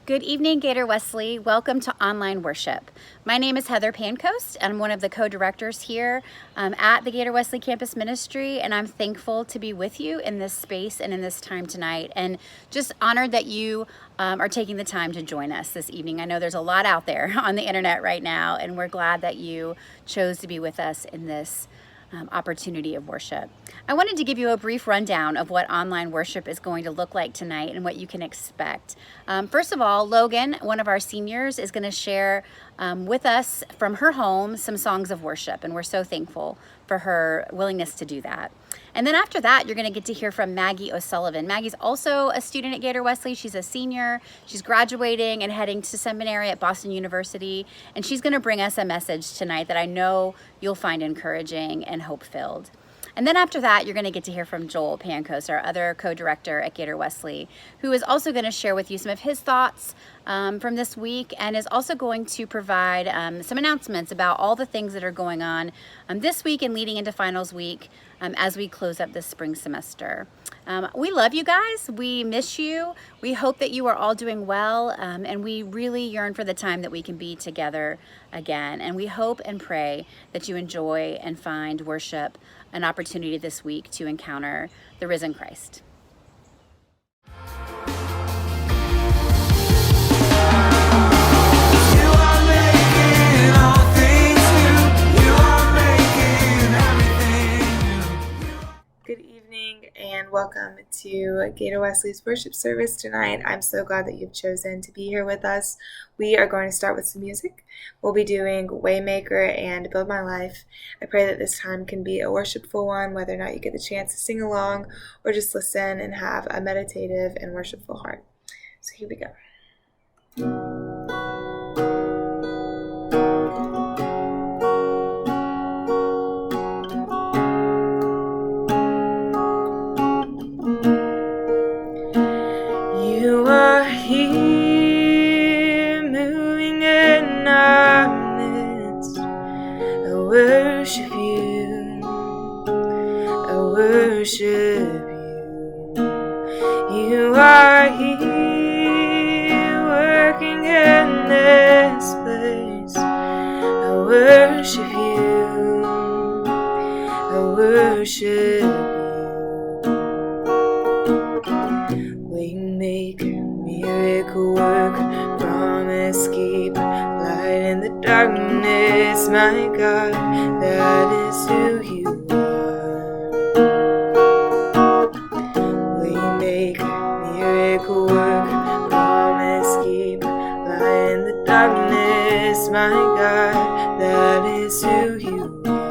Good evening, Gator Wesley. Welcome to online worship. My name is Heather Pancoast, and I'm one of the co-directors here at the Gator Wesley Campus Ministry, and I'm thankful to be with you in this space and in this time tonight, and just honored that you are taking the time to join us this evening. I know there's a lot out there on the internet right now, and we're glad that you chose to be with us in this opportunity of worship. I wanted to give you a brief rundown of what online worship is going to look like tonight and what you can expect. First of all, Logan, one of our seniors, is going to share with us from her home some songs of worship, and we're so thankful for her willingness to do that. And then after that, you're going to get to hear from Maggie O'Sullivan. Maggie's also a student at Gator Wesley. She's a senior. She's graduating and heading to seminary at Boston University, and she's going to bring us a message tonight that I know you'll find encouraging and hope-filled. And then after that, you're going to get to hear from Joel Pancoast, our other co-director at Gator Wesley, who is also going to share with you some of his thoughts from this week, and is also going to provide some announcements about all the things that are going on this week and leading into finals week as we close up this spring semester. We love you guys. We miss you. We hope that you are all doing well, and we really yearn for the time that we can be together again. And we hope and pray that you enjoy and find worship an opportunity this week to encounter the risen Christ. Good evening and welcome to Gator Wesley's worship service tonight. I'm so glad that you've chosen to be here with us. We are going to start with some music. We'll be doing Waymaker and Build My Life. I pray that this time can be a worshipful one, whether or not you get the chance to sing along or just listen and have a meditative and worshipful heart. So here we go. You are here, moving in our midst. I worship you, I worship you. You are here, working in this place. I worship you, I worship you. Waymaker, miracle worker, promise keeper, light in the darkness, my God, that is who you are. Waymaker, miracle worker, promise keeper, light in the darkness, my God, that is who you are.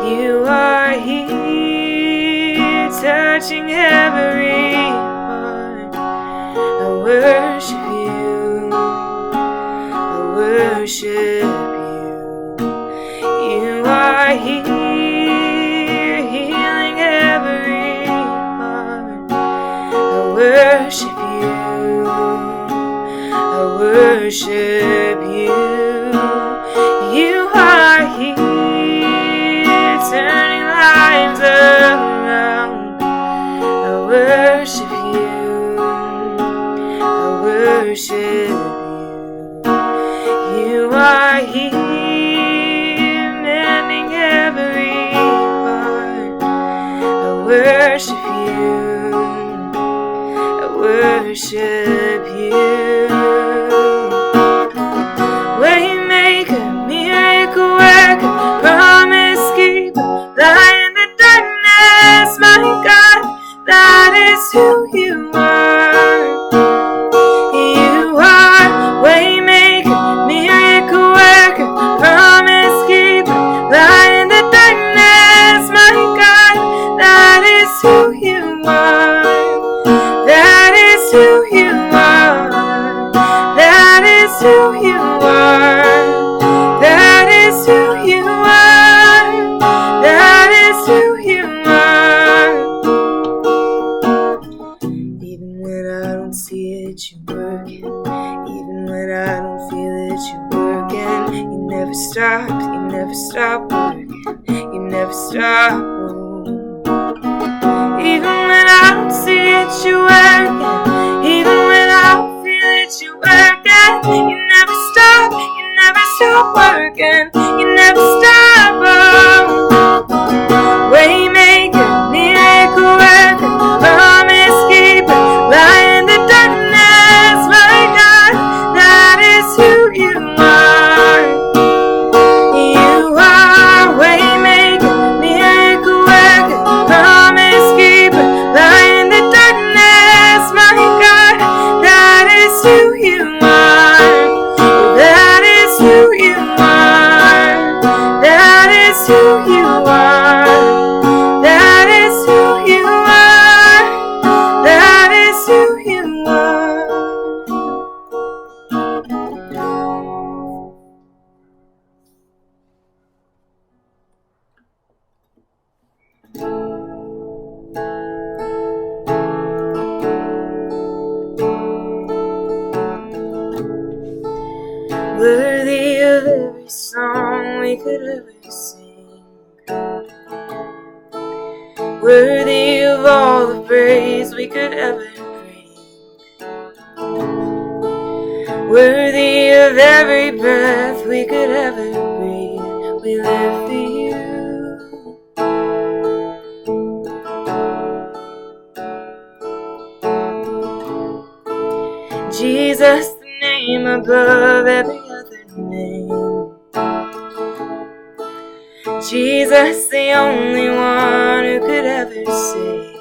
You are here, touching every heart. I worship you, I worship you. You are here, healing every heart. I worship you, I worship you. You are here, turning lives around. I worship you, I worship you. You are here, mending every heart. I worship you, I worship you. Waymaker, miracle worker, promise keeper, light in the darkness, my God, that is who you are. You are waymaker, miracle worker, promise keeper, light in the darkness, my God, that is who you are. That is who you are. That is who you are. That is who you are. That is who you are. Even when I don't see it, you're working. Even when I don't feel it, you're working. You never stop working. You never stop. Even when I don't see it, you're working. Even when I again. You never stop, oh. Waymaker, miracle worker, promise keeper, light in the darkness, my God, that is who you are. You are waymaker, miracle worker, promise keeper, light in the darkness, my God, that is who you are. That is who you are. That is who you are. That is who you are. That is who you are. Worthy of every song we could ever sing, worthy of all the praise we could ever bring, worthy of every breath we could ever breathe. We live for you. Jesus, the name above every other name. Jesus, the only one who could ever save.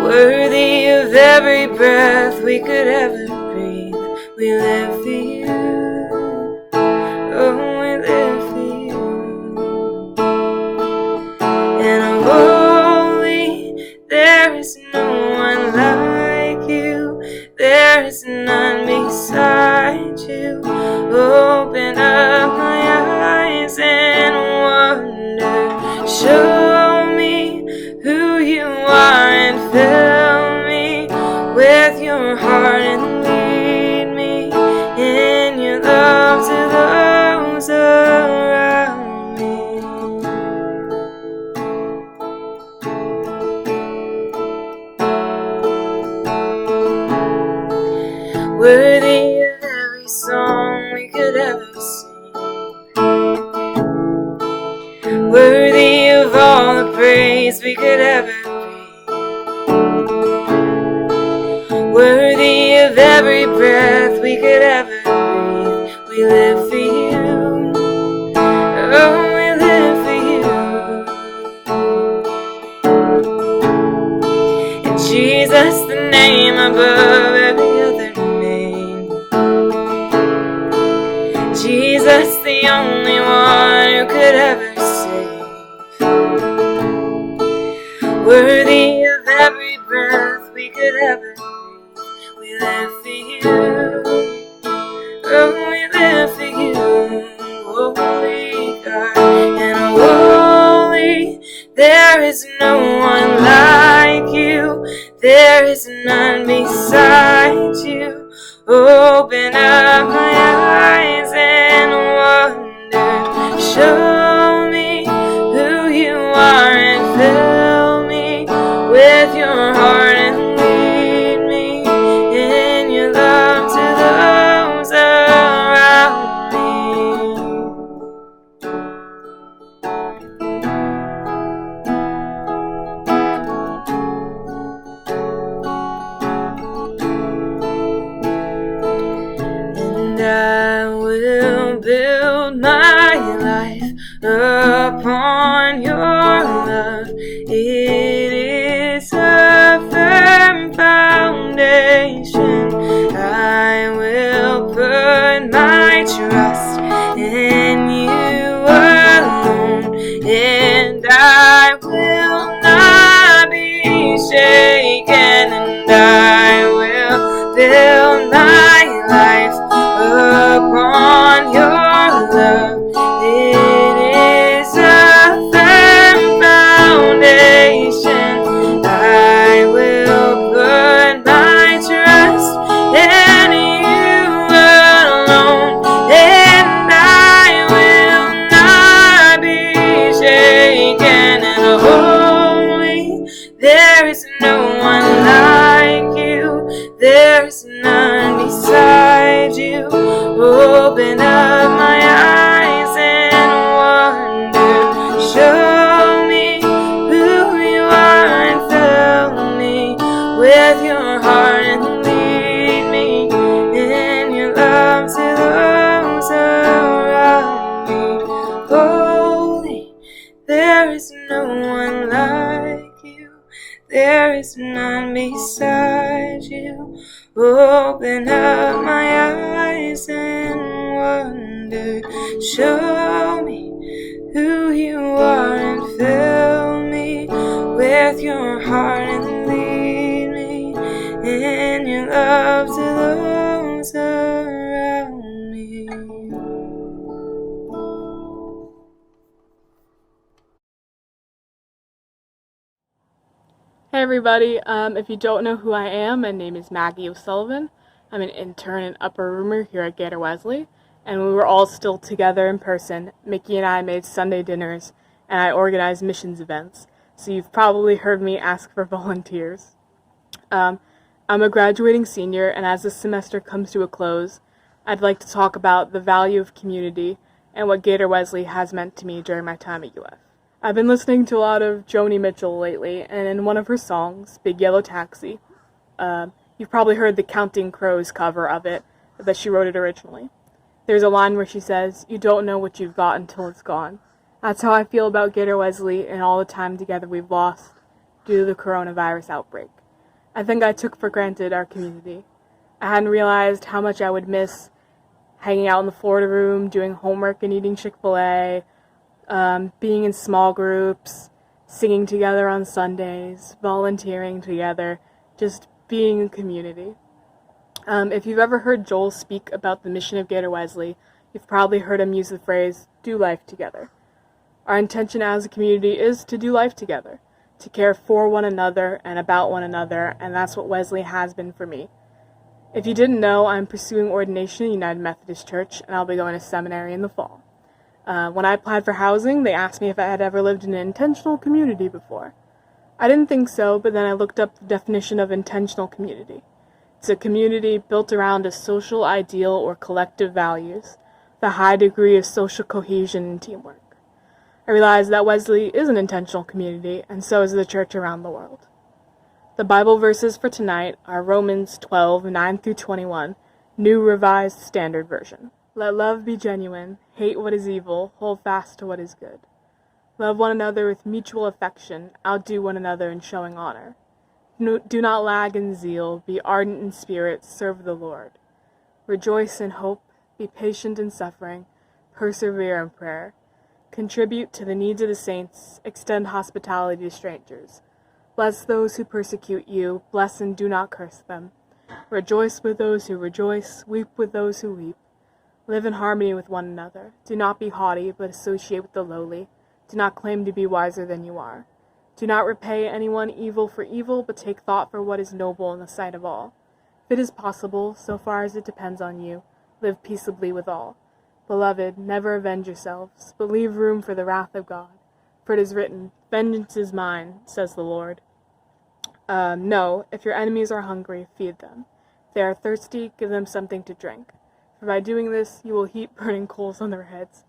Worthy of every breath we could ever breathe. We live for you. Oh, we live for you. And holy, there is no one like you. There is none beside you. Open up my eyes and wonder. Show me who you are and fill me with your heart and lead me in your love to those around me. Worthy of every song we could ever sing, worthy of all the praise we could ever breathe, worthy of every breath we could ever breathe. We live for you. Oh, we live for you. And Jesus, the name above every other name. Jesus, the only one who could ever save. Worthy of every breath we could ever breathe. We live for you. Oh, we live for you. Holy God and holy, there is no one like you. There is none beside you. Open up my eyes and wonder. Show me who you are and fill me with your heart and lead me in your love to those around me. And I will build my life upon your love. It is a firm foundation. I will put my trust in you alone, and I will not be shaken, and I will build my life upon your love. It is a firm foundation. I will put my trust in you alone, and I will not be shaken. And holy, there is no one like you. There is none beside you. Open There is no one like you. There is none beside you. Open up my eyes and wonder. Show me who you are and fill me with your heart and lead me in your love to those around me. Hey everybody, if you don't know who I am, my name is Maggie O'Sullivan. I'm an intern and upper roomer here at Gator Wesley, and when we were all still together in person, Mickey and I made Sunday dinners, and I organized missions events, so you've probably heard me ask for volunteers. I'm a graduating senior, and as this semester comes to a close, I'd like to talk about the value of community and what Gator Wesley has meant to me during my time at UF. I've been listening to a lot of Joni Mitchell lately, and in one of her songs, Big Yellow Taxi, you've probably heard the Counting Crows cover of it, but she wrote it originally. There's a line where she says, "You don't know what you've got until it's gone." That's how I feel about Gator Wesley and all the time together we've lost due to the coronavirus outbreak. I think I took for granted our community. I hadn't realized how much I would miss hanging out in the Florida room, doing homework and eating Chick-fil-A, being in small groups, singing together on Sundays, volunteering together, just being a community. If you've ever heard Joel speak about the mission of Gator Wesley, you've probably heard him use the phrase, "do life together." Our intention as a community is to do life together, to care for one another and about one another, and that's what Wesley has been for me. If you didn't know, I'm pursuing ordination in United Methodist Church, and I'll be going to seminary in the fall. When I applied for housing, they asked me if I had ever lived in an intentional community before. I didn't think so, but then I looked up the definition of intentional community. It's a community built around a social ideal or collective values, the high degree of social cohesion and teamwork. I realized that Wesley is an intentional community, and so is the church around the world. The Bible verses for tonight are Romans 12:9-21, New Revised Standard Version. Let love be genuine, hate what is evil, hold fast to what is good. Love one another with mutual affection, outdo one another in showing honor. Do not lag in zeal, be ardent in spirit, serve the Lord. Rejoice in hope, be patient in suffering, persevere in prayer. Contribute to the needs of the saints, extend hospitality to strangers. Bless those who persecute you, bless and do not curse them. Rejoice with those who rejoice, weep with those who weep. Live in harmony with one another. Do not be haughty, but associate with the lowly. Do not claim to be wiser than you are. Do not repay anyone evil for evil, but take thought for what is noble in the sight of all. If it is possible, so far as it depends on you, live peaceably with all. Beloved, never avenge yourselves, but leave room for the wrath of God. For it is written, "Vengeance is mine," says the Lord. No, if your enemies are hungry, feed them. If they are thirsty, give them something to drink. For by doing this, you will heap burning coals on their heads.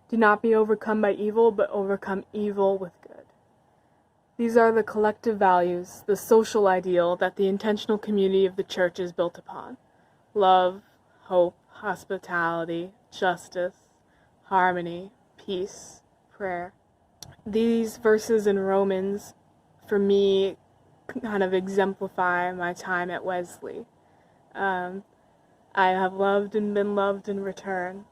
Do not be overcome by evil, but overcome evil with good. These are the collective values, the social ideal that the intentional community of the church is built upon. Love, hope, hospitality, justice, harmony, peace, prayer. These verses in Romans, for me, kind of exemplify my time at Wesley. I have loved and been loved in return.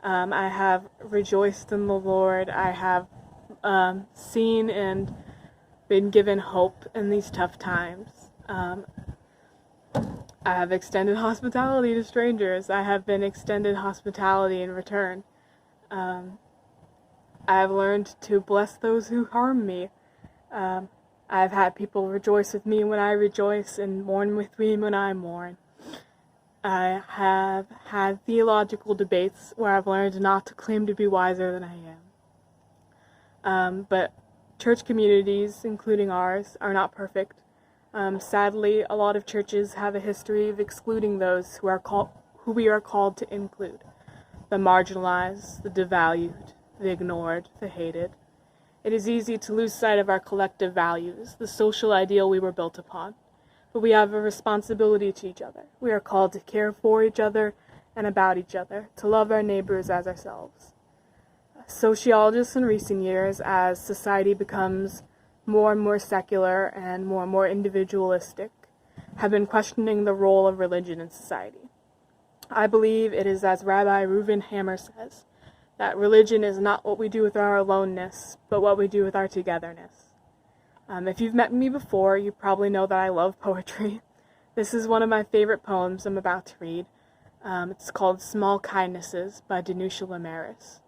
I have rejoiced in the Lord. I have seen and been given hope in these tough times. I have extended hospitality to strangers. I have been extended hospitality in return. I have learned to bless those who harm me. I have had people rejoice with me when I rejoice and mourn with me when I mourn. I have had theological debates where I've learned not to claim to be wiser than I am. But church communities, including ours, are not perfect. Sadly, a lot of churches have a history of excluding those who we are called to include. The marginalized, the devalued, the ignored, the hated. It is easy to lose sight of our collective values, the social ideal we were built upon. But we have a responsibility to each other. We are called to care for each other and about each other, to love our neighbors as ourselves. Sociologists in recent years, as society becomes more and more secular and more individualistic, have been questioning the role of religion in society. I believe it is as Rabbi Reuven Hammer says, that religion is not what we do with our aloneness, but what we do with our togetherness. If you've met me before, you probably know that I love poetry. This is one of my favorite poems I'm about to read. It's called Small Kindnesses by Danusha Lamaris.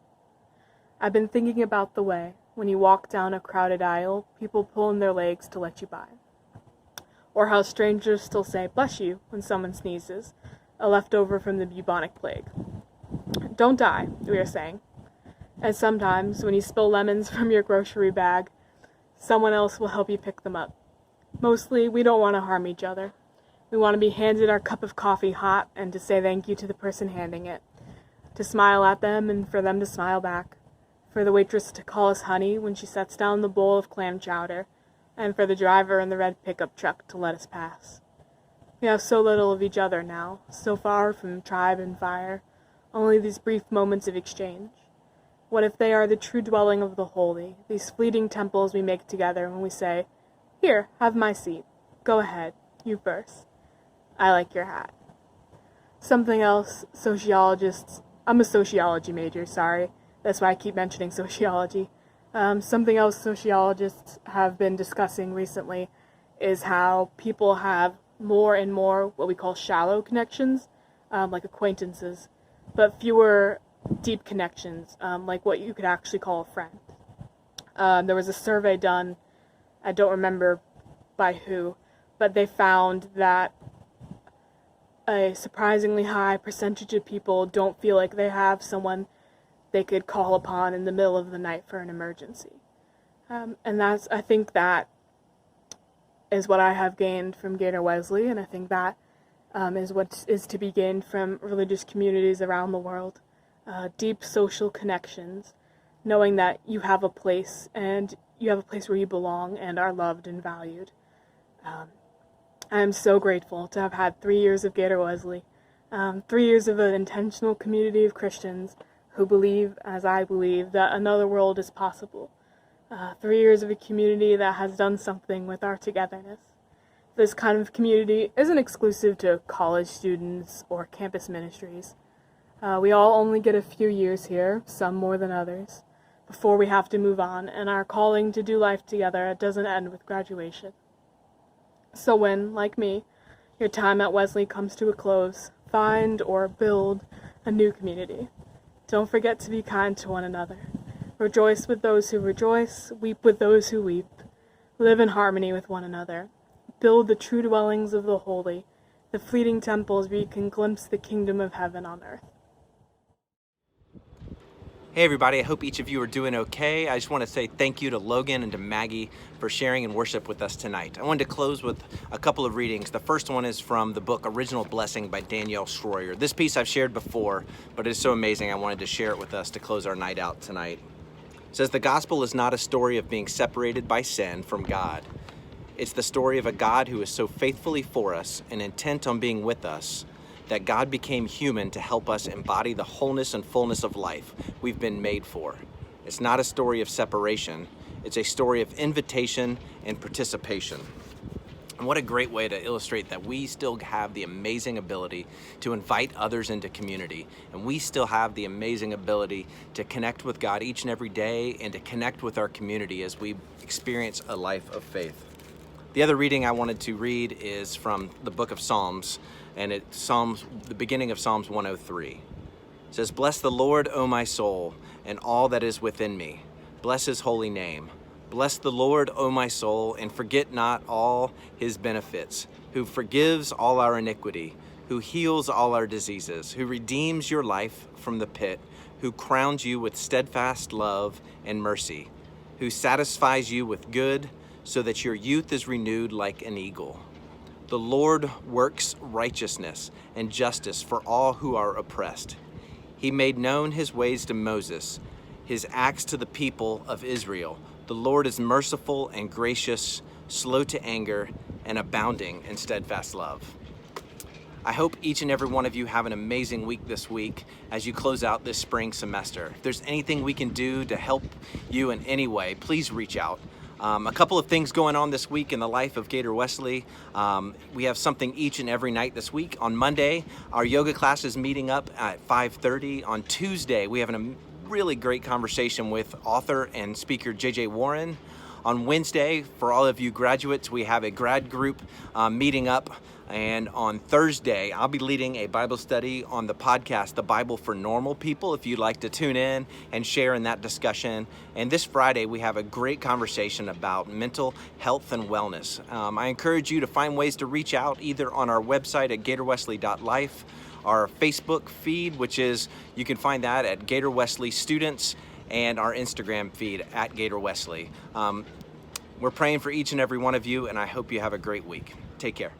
I've been thinking about the way, when you walk down a crowded aisle, people pull in their legs to let you by. Or how strangers still say, "Bless you," when someone sneezes, a leftover from the bubonic plague. Don't die, we are saying. And sometimes, when you spill lemons from your grocery bag, someone else will help you pick them up. Mostly, we don't want to harm each other. We want to be handed our cup of coffee hot and to say thank you to the person handing it, to smile at them and for them to smile back, for the waitress to call us honey when she sets down the bowl of clam chowder, and for the driver in the red pickup truck to let us pass. We have so little of each other now, so far from tribe and fire, only these brief moments of exchange. What if they are the true dwelling of the holy, these fleeting temples we make together when we say, "Here, have my seat. Go ahead, you first. I like your hat." Something else I'm a sociology major, sorry. That's why I keep mentioning sociology. Something else sociologists have been discussing recently is how people have more and more what we call shallow connections, like acquaintances, but fewer deep connections, like what you could actually call a friend. There was a survey done, I don't remember by who, but they found that a surprisingly high percentage of people don't feel like they have someone they could call upon in the middle of the night for an emergency. And I think that is what I have gained from Gator Wesley, and I think that is what is to be gained from religious communities around the world. Deep social connections, knowing that you have a place, and you have a place where you belong and are loved and valued. I am so grateful to have had 3 years of Gator Wesley, 3 years of an intentional community of Christians who believe, as I believe, that another world is possible. 3 years of a community that has done something with our togetherness. This kind of community isn't exclusive to college students or campus ministries. We all only get a few years here, some more than others, before we have to move on, and our calling to do life together doesn't end with graduation. So when, like me, your time at Wesley comes to a close, find or build a new community. Don't forget to be kind to one another. Rejoice with those who rejoice, weep with those who weep. Live in harmony with one another. Build the true dwellings of the holy, the fleeting temples where you can glimpse the kingdom of heaven on earth. Hey everybody, I hope each of you are doing okay. I just want to say thank you to Logan and to Maggie for sharing and worship with us tonight. I wanted to close with a couple of readings. The first one is from the book Original Blessing by Danielle Schroyer. This piece I've shared before, but it's so amazing I wanted to share it with us to close our night out tonight. It says, "The gospel is not a story of being separated by sin from God. It's the story of a God who is so faithfully for us and intent on being with us that God became human to help us embody the wholeness and fullness of life we've been made for. It's not a story of separation. It's a story of invitation and participation." And what a great way to illustrate that we still have the amazing ability to invite others into community. And we still have the amazing ability to connect with God each and every day and to connect with our community as we experience a life of faith. The other reading I wanted to read is from the book of Psalms, and it's the beginning of Psalms 103. It says, "Bless the Lord, O my soul, and all that is within me. Bless his holy name. Bless the Lord, O my soul, and forget not all his benefits, who forgives all our iniquity, who heals all our diseases, who redeems your life from the pit, who crowns you with steadfast love and mercy, who satisfies you with good, so that your youth is renewed like an eagle. The Lord works righteousness and justice for all who are oppressed. He made known his ways to Moses, his acts to the people of Israel. The Lord is merciful and gracious, slow to anger, and abounding in steadfast love." I hope each and every one of you have an amazing week this week as you close out this spring semester. If there's anything we can do to help you in any way, please reach out. A couple of things going on this week in the life of Gator Wesley. We have something each and every night this week. On Monday, our yoga class is meeting up at 5:30. On Tuesday, we have a really great conversation with author and speaker J.J. Warren. On Wednesday, for all of you graduates, we have a grad group meeting up. And on Thursday, I'll be leading a Bible study on the podcast, The Bible for Normal People, if you'd like to tune in and share in that discussion. And this Friday, we have a great conversation about mental health and wellness. I encourage you to find ways to reach out either on our website at gatorwesley.life, our Facebook feed, which is, you can find that at Gator Wesley Students, and our Instagram feed at Gator Wesley. We're praying for each and every one of you, and I hope you have a great week. Take care.